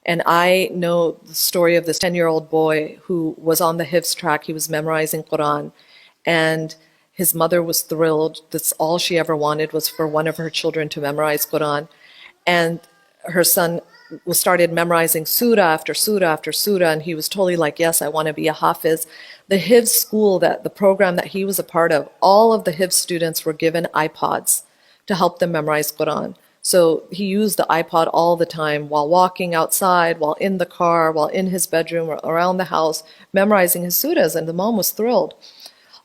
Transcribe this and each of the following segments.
And I know the story of this 10-year-old boy who was on the Hifz track. He was memorizing Quran. And his mother was thrilled. That's all she ever wanted was for one of her children to memorize Quran. And her son started memorizing surah after surah after surah, and he was totally like, yes, I want to be a hafiz. The Hifz school, that the program that he was a part of, all of the Hifz students were given iPods to help them memorize Quran. So he used the iPod all the time while walking outside, while in the car, while in his bedroom, or around the house, memorizing his surahs, and the mom was thrilled.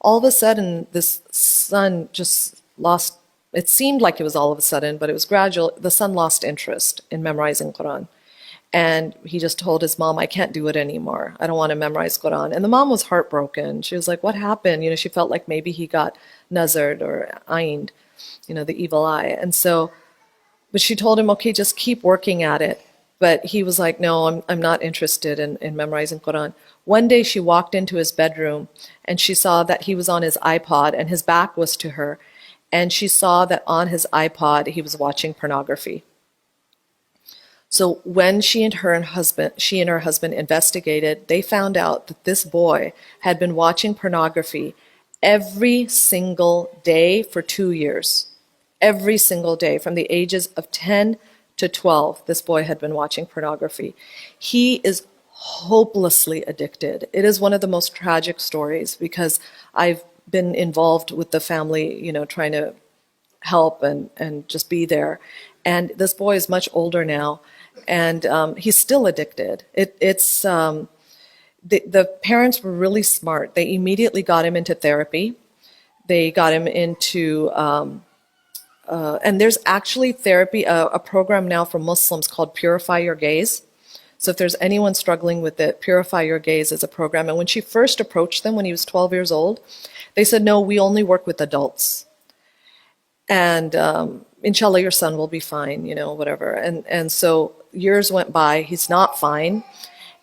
All of a sudden, this son just lost, it seemed like it was all of a sudden, but it was gradual. The son lost interest in memorizing Quran. And he just told his mom, I can't do it anymore. I don't want to memorize Quran. And the mom was heartbroken. She was like, what happened? She felt like maybe he got nazared or ained, the evil eye. And so, but she told him, okay, just keep working at it. But he was like, no, I'm not interested in memorizing Quran. One day she walked into his bedroom and she saw that he was on his iPod and his back was to her. And she saw that on his iPod he was watching pornography. So when she and her husband investigated, they found out that this boy had been watching pornography every single day for 2 years. Every single day, from the ages of 10 to 12, this boy had been watching pornography. He is hopelessly addicted. It is one of the most tragic stories because I've been involved with the family, trying to help and just be there. And this boy is much older now, and he's still addicted. The parents were really smart. They immediately got him into therapy. They got him into and there's actually therapy, a program now for Muslims called Purify Your Gaze. So if there's anyone struggling with it, Purify Your Gaze is a program. And when she first approached them when he was 12 years old, they said, no, we only work with adults. And inshallah, your son will be fine, whatever. And so years went by, he's not fine.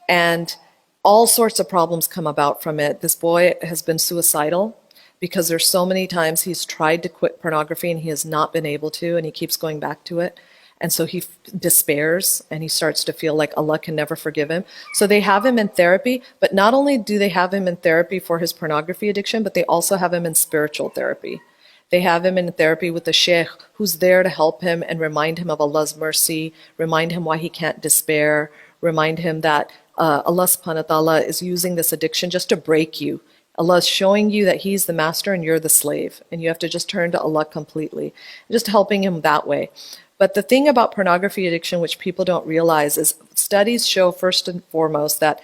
And all sorts of problems come about from it. This boy has been suicidal because there's so many times he's tried to quit pornography and he has not been able to, and he keeps going back to it. And so he despairs and he starts to feel like Allah can never forgive him. So they have him in therapy, but not only do they have him in therapy for his pornography addiction, but they also have him in spiritual therapy. They have him in therapy with a sheikh who's there to help him and remind him of Allah's mercy, remind him why he can't despair, remind him that Allah subhanahu wa ta'ala is using this addiction just to break you. Allah is showing you that He's the master and you're the slave, and you have to just turn to Allah completely. Just helping him that way. But the thing about pornography addiction, which people don't realize, is studies show first and foremost that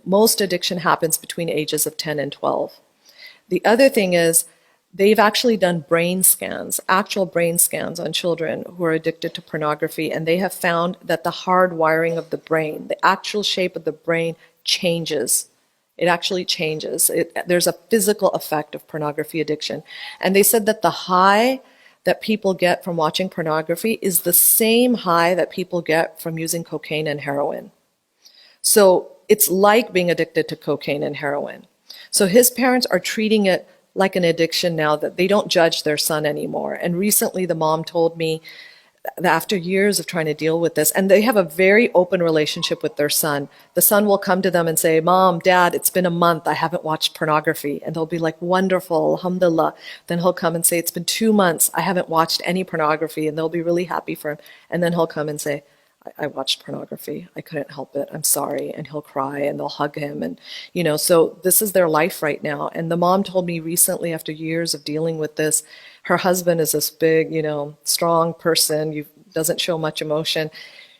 most addiction happens between ages of 10 and 12. The other thing is they've actually done brain scans, actual brain scans on children who are addicted to pornography, and they have found that the hard wiring of the brain, the actual shape of the brain changes. It actually changes. There's a physical effect of pornography addiction. And they said that the high that people get from watching pornography is the same high that people get from using cocaine and heroin. So it's like being addicted to cocaine and heroin. So his parents are treating it like an addiction now, that they don't judge their son anymore. And recently the mom told me that after years of trying to deal with this, and they have a very open relationship with their son. The son will come to them and say, Mom, Dad, it's been a month, I haven't watched pornography. And they'll be like, wonderful, alhamdulillah. Then he'll come and say, it's been 2 months, I haven't watched any pornography. And they'll be really happy for him. And then he'll come and say, I watched pornography. I couldn't help it. I'm sorry. And he'll cry and they'll hug him. And, so this is their life right now. And the mom told me recently, after years of dealing with this, her husband is this big, strong person, doesn't show much emotion.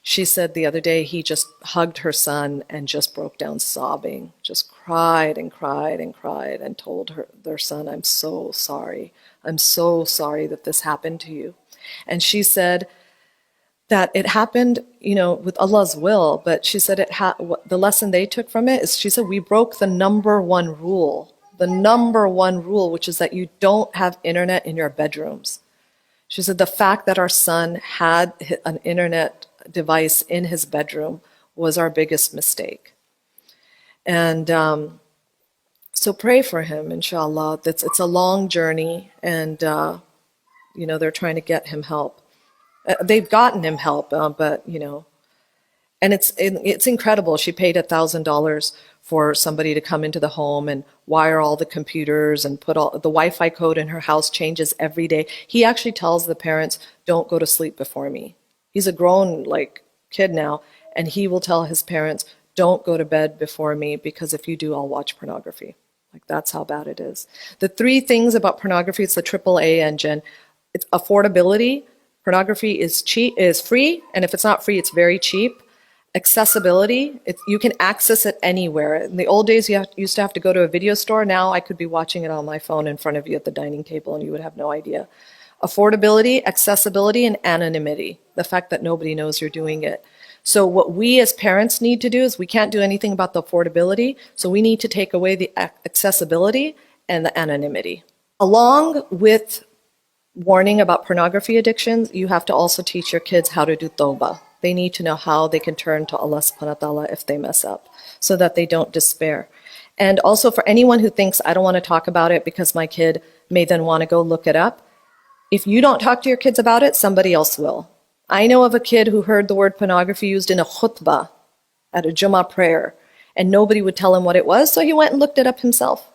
She said the other day he just hugged her son and just broke down sobbing, just cried and cried and cried and told their son, I'm so sorry. I'm so sorry that this happened to you. And she said that it happened, with Allah's will, but she said the lesson they took from it is, she said, we broke the number one rule, which is that you don't have internet in your bedrooms. She said the fact that our son had an internet device in his bedroom was our biggest mistake. And so pray for him, inshallah. It's a long journey, and they're trying to get him help. They've gotten him help, but And it's incredible. She paid $1,000 for somebody to come into the home and wire all the computers and put all the Wi-Fi code in her house changes every day. He actually tells the parents, "Don't go to sleep before me." He's a grown kid now, and he will tell his parents, "Don't go to bed before me because if you do, I'll watch pornography." That's how bad it is. The three things about pornography, it's the AAA engine. It's affordability. Pornography is cheap, is free, and if it's not free, it's very cheap. Accessibility, you can access it anywhere. In the old days, you used to have to go to a video store. Now I could be watching it on my phone in front of you at the dining table and you would have no idea. Affordability, accessibility, and anonymity, the fact that nobody knows you're doing it. So what we as parents need to do is we can't do anything about the affordability, so we need to take away the accessibility and the anonymity. Along with warning about pornography addictions, you have to also teach your kids how to do tawbah. They need to know how they can turn to Allah subhanahu wa ta'ala if they mess up, so that they don't despair. And also for anyone who thinks, I don't want to talk about it because my kid may then want to go look it up, if you don't talk to your kids about it, somebody else will. I know of a kid who heard the word pornography used in a khutbah at a Jummah prayer, and nobody would tell him what it was, so he went and looked it up himself.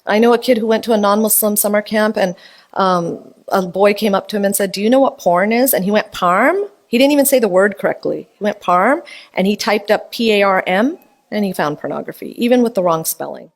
I know a kid who went to a non-Muslim summer camp, and a boy came up to him and said, "Do you know what porn is?" And he went, "Parm?" He didn't even say the word correctly. He went, "Parm," and he typed up PARM, and he found pornography, even with the wrong spelling.